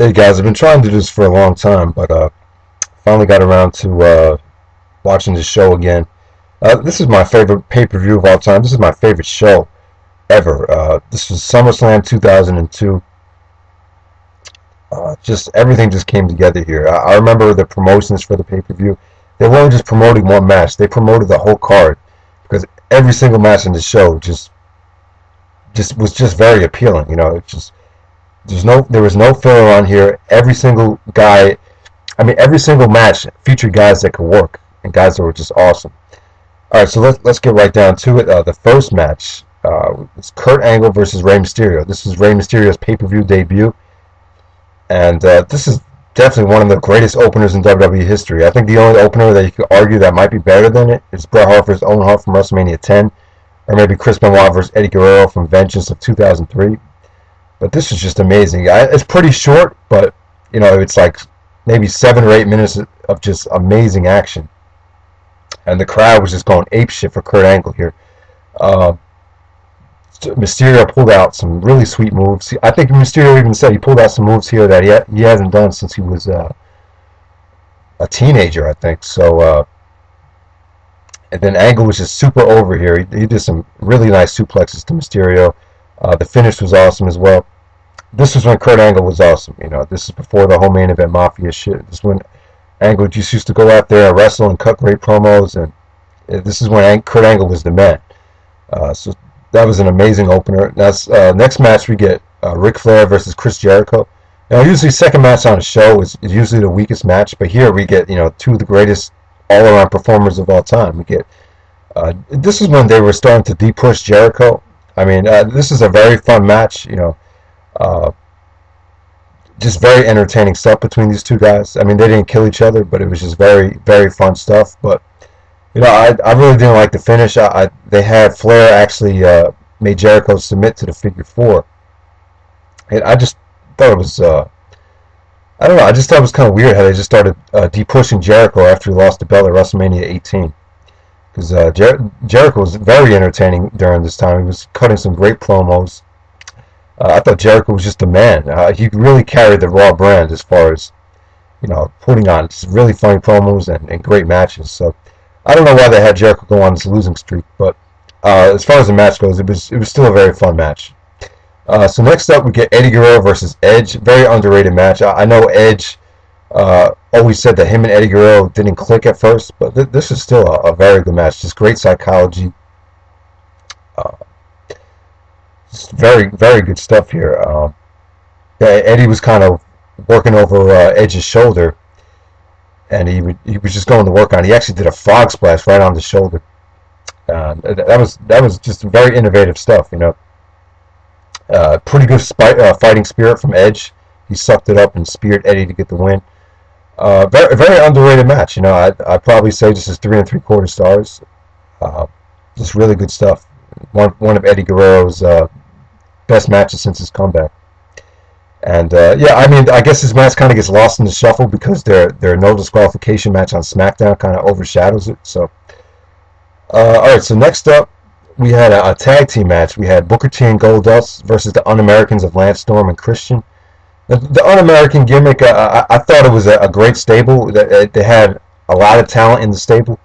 Hey guys, I've been trying to do this for a long time, but finally got around to watching this show again. This is my favorite pay-per-view of all time. This is my favorite show ever. This was SummerSlam 2002. Just everything just came together here. I remember the promotions for the pay-per-view. They weren't just promoting one match; they promoted the whole card because every single match in the show just was just very appealing. It just there was no filler on here. Every single guy, I mean, every single match featured guys that could work and guys that were just awesome. All right, so let's get right down to it. The first match was Kurt Angle versus Rey Mysterio. This was Rey Mysterio's pay-per-view debut, and this is definitely one of the greatest openers in WWE history. I think the only opener that you could argue that might be better than it is Bret Hart versus Owen Hart from WrestleMania 10, or maybe Chris Benoit versus Eddie Guerrero from Vengeance of 2003. But this is just amazing. It's pretty short, but it's like maybe 7 or 8 minutes of just amazing action, and the crowd was just going apeshit for Kurt Angle here. Mysterio pulled out some really sweet moves. I think Mysterio even said he pulled out some moves here that he hasn't done since he was a teenager, I think. So, and then Angle was just super over here. He did some really nice suplexes to Mysterio. The finish was awesome as well. This was when Kurt Angle was awesome. This is before the whole main event mafia shit. This is when Angle just used to go out there and wrestle and cut great promos, and this is when Kurt Angle was the man. So that was an amazing opener. Next match we get Ric Flair versus Chris Jericho. Now usually second match on a show is usually the weakest match, but here we get two of the greatest all-around performers of all time. We get this is when they were starting to de-push Jericho. I mean, this is a very fun match, just very entertaining stuff between these two guys. I mean, they didn't kill each other, but it was just very, very fun stuff. But, I really didn't like the finish. They had Flair actually made Jericho submit to the figure four. And I just thought it was, I don't know, I just thought it was kind of weird how they just started de-pushing Jericho after he lost the belt at WrestleMania 18. Because Jericho was very entertaining during this time. He was cutting some great promos. I thought Jericho was just a man. He really carried the Raw brand as far as, putting on just really funny promos and great matches. So I don't know why they had Jericho go on this losing streak, but as far as the match goes, it was still a very fun match. So next up, we get Eddie Guerrero versus Edge. Very underrated match. I know Edge always said that him and Eddie Guerrero didn't click at first, but this is still a very good match. Just great psychology. Just very, very good stuff here. Eddie was kind of working over Edge's shoulder, and he was just going to work on it. He actually did a frog splash right on the shoulder. That was just very innovative stuff, Pretty good fighting spirit from Edge. He sucked it up and speared Eddie to get the win. Very, very underrated match. I'd probably say this is 3 3/4 stars. Just really good stuff. One of Eddie Guerrero's best matches since his comeback. And yeah, I mean, I guess this match kind of gets lost in the shuffle because their no disqualification match on SmackDown kind of overshadows it. So, all right. So next up, we had a tag team match. We had Booker T and Goldust versus the Un-Americans of Lance Storm and Christian. The Un-American gimmick, I thought it was a great stable. They had a lot of talent in the stable.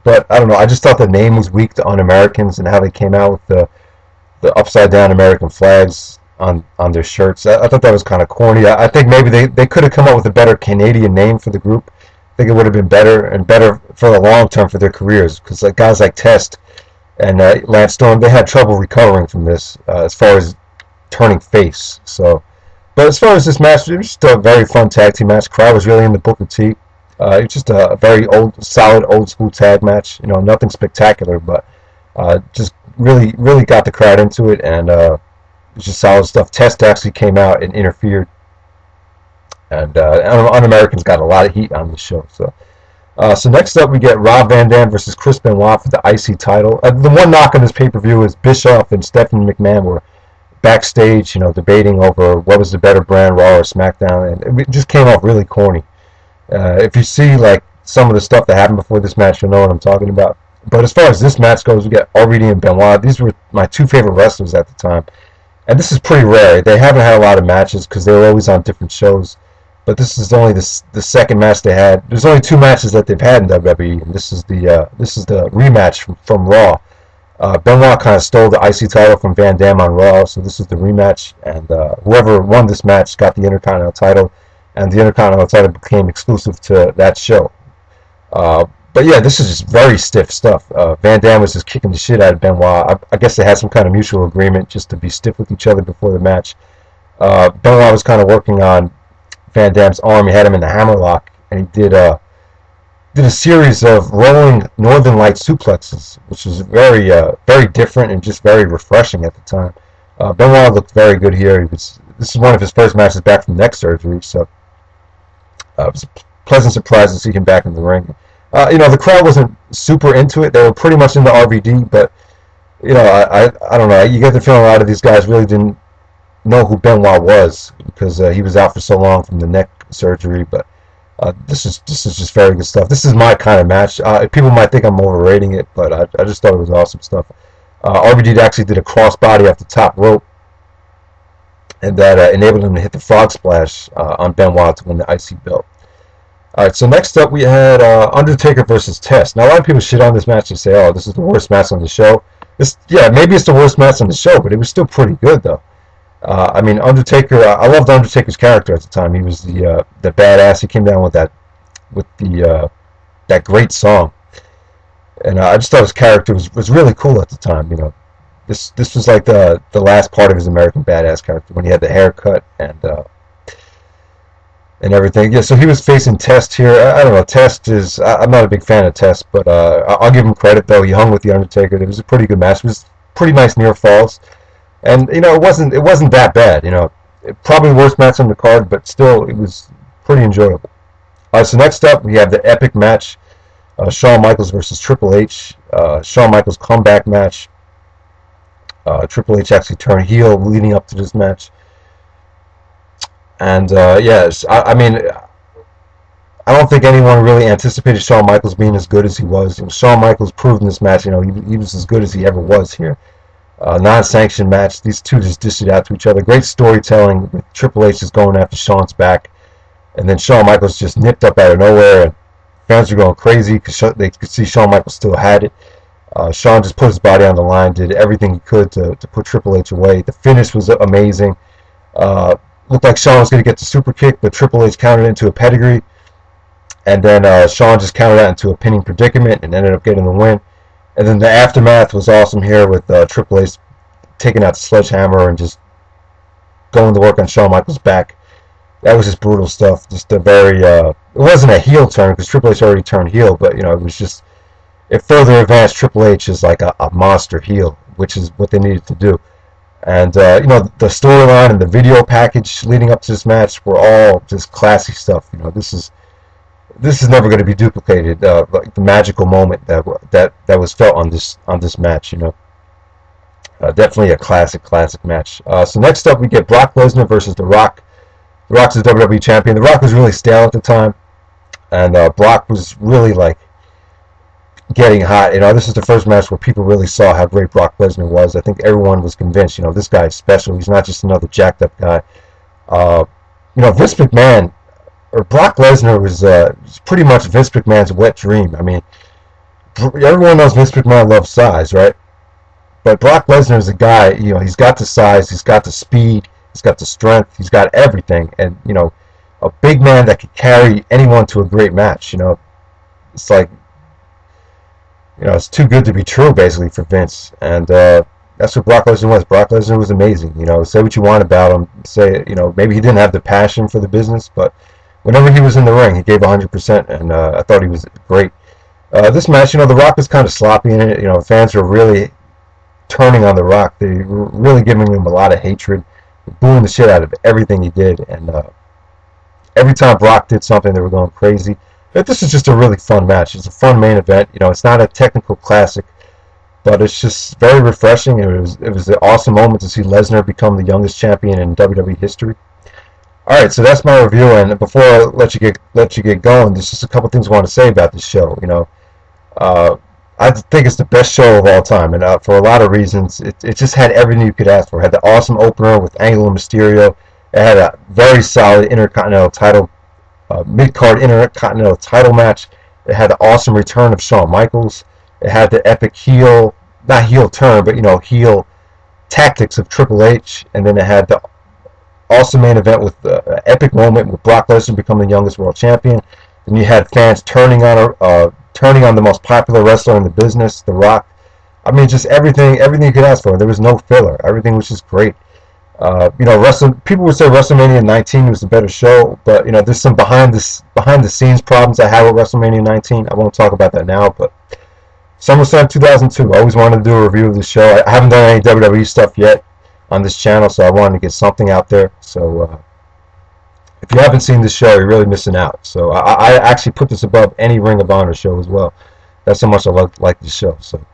But, I don't know, I just thought the name was weak, the Un-Americans, and how they came out with the upside-down American flags on their shirts. I thought that was kind of corny. I think maybe they could have come up with a better Canadian name for the group. I think it would have been better and better for the long term for their careers. Because guys like Test and Lance Storm, they had trouble recovering from this as far as turning face. So... But as far as this match, it was just a very fun tag team match. Crowd was really into Booker T. It's just a very solid old school tag match. Nothing spectacular, but just really, really got the crowd into it, and it's just solid stuff. Test actually came out and interfered, and Un-Americans got a lot of heat on the show. So next up, we get Rob Van Dam versus Chris Benoit for the IC title. The one knock on this pay-per-view is Bischoff and Stephanie McMahon were backstage, debating over what was the better brand, Raw or SmackDown, and it just came off really corny. If you see some of the stuff that happened before this match, you'll know what I'm talking about. But as far as this match goes, we got RVD and Benoit. These were my two favorite wrestlers at the time. And this is pretty rare. They haven't had a lot of matches because they were always on different shows. But this is only the second match they had. There's only two matches that they've had in WWE, and this is the rematch from Raw. Benoit kind of stole the IC title from Van Dam on Raw, so this is the rematch. And whoever won this match got the Intercontinental title, and the Intercontinental title became exclusive to that show. But yeah, this is just very stiff stuff. Van Dam was just kicking the shit out of Benoit. I guess they had some kind of mutual agreement just to be stiff with each other before the match. Benoit was kind of working on Van Dam's arm. He had him in the hammerlock, and he did a series of rolling Northern Light suplexes, which was very different and just very refreshing at the time. Benoit looked very good here. This is one of his first matches back from neck surgery, so it was a pleasant surprise to see him back in the ring. The crowd wasn't super into it. They were pretty much into RVD, but I don't know. You get the feeling a lot of these guys really didn't know who Benoit was because he was out for so long from the neck surgery. But this is just very good stuff. This is my kind of match. People might think I'm overrating it, but I just thought it was awesome stuff. RVD actually did a crossbody off the top rope, and that enabled him to hit the frog splash on Benoit to win the IC belt. Alright, so next up we had Undertaker versus Test. Now, a lot of people shit on this match and say, oh, this is the worst match on the show. Yeah, maybe it's the worst match on the show, but it was still pretty good, though. Undertaker, I loved Undertaker's character at the time. He was the badass. He came down with that great song. And I just thought his character was really cool at the time, This was like the last part of his American Badass character when he had the haircut and everything. Yeah, so he was facing Test here. I don't know. Test is... I'm not a big fan of Test, but I'll give him credit, though. He hung with the Undertaker. It was a pretty good match. It was pretty nice near falls. And, it wasn't that bad, Probably the worst match on the card, but still, it was pretty enjoyable. So next up, we have the epic match. Shawn Michaels versus Triple H. Shawn Michaels comeback match. Triple H actually turned heel leading up to this match. And yes, I mean, I don't think anyone really anticipated Shawn Michaels being as good as he was. Shawn Michaels proved in this match, he was as good as he ever was here. Non-sanctioned match. These two just dished it out to each other. Great storytelling with Triple H just going after Shawn's back, and then Shawn Michaels just nipped up out of nowhere, and fans were going crazy because they could see Shawn Michaels still had it. Shawn just put his body on the line, did everything he could to put Triple H away. The finish was amazing. Looked like Shawn was going to get the super kick, but Triple H countered into a pedigree. And then Shawn just countered out into a pinning predicament and ended up getting the win. And then the aftermath was awesome here with Triple H taking out the sledgehammer and just going to work on Shawn Michaels' back. That was just brutal stuff. Just a very... it wasn't a heel turn because Triple H already turned heel, but, it was just... It further advanced Triple H as like a monster heel, which is what they needed to do. And, the storyline and the video package leading up to this match were all just classy stuff. This is never going to be duplicated. Like the magical moment that was felt on this match. Definitely a classic match. So next up we get Brock Lesnar versus The Rock. The Rock's the WWE champion. The Rock was really stale at the time, and Brock was really like getting hot. This is the first match where people really saw how great Brock Lesnar was. I think everyone was convinced, this guy is special. He's not just another jacked up guy. Vince McMahon, or Brock Lesnar was pretty much Vince McMahon's wet dream. I mean, everyone knows Vince McMahon loves size, right? But Brock Lesnar is a guy, he's got the size, he's got the speed, he's got the strength, he's got everything. And, a big man that could carry anyone to a great match, It's like, it's too good to be true, basically, for Vince. And that's what Brock Lesnar was. Brock Lesnar was amazing. Say what you want about him. Say, maybe he didn't have the passion for the business, but whenever he was in the ring, he gave 100%, and I thought he was great. This match, The Rock was kind of sloppy in it. Fans were really turning on The Rock. They were really giving him a lot of hatred, booing the shit out of everything he did. And every time Brock did something, they were going crazy. This is just a really fun match. It's a fun main event. It's not a technical classic, but it's just very refreshing. It was an awesome moment to see Lesnar become the youngest champion in WWE history. All right, so that's my review. And before I let you get going, there's just a couple things I want to say about this show. I think it's the best show of all time, and for a lot of reasons, it just had everything you could ask for. It had the awesome opener with Angle and Mysterio. It had a very solid Intercontinental title, mid-card Intercontinental title match. It had the awesome return of Shawn Michaels. It had the epic heel, not heel turn, but heel tactics of Triple H, and then it had the awesome main event with the epic moment with Brock Lesnar becoming the youngest world champion. And you had fans turning on the most popular wrestler in the business, The Rock. I mean, just everything you could ask for. There was no filler. Everything was just great. People would say WrestleMania 19 was the better show, but there's some behind the scenes problems I had with WrestleMania 19. I won't talk about that now, but SummerSlam 2002. I always wanted to do a review of the show. I haven't done any WWE stuff yet on this channel, so I wanted to get something out there. So if you haven't seen this show, you're really missing out. So I actually put this above any Ring of Honor show as well. That's how much I like this show. So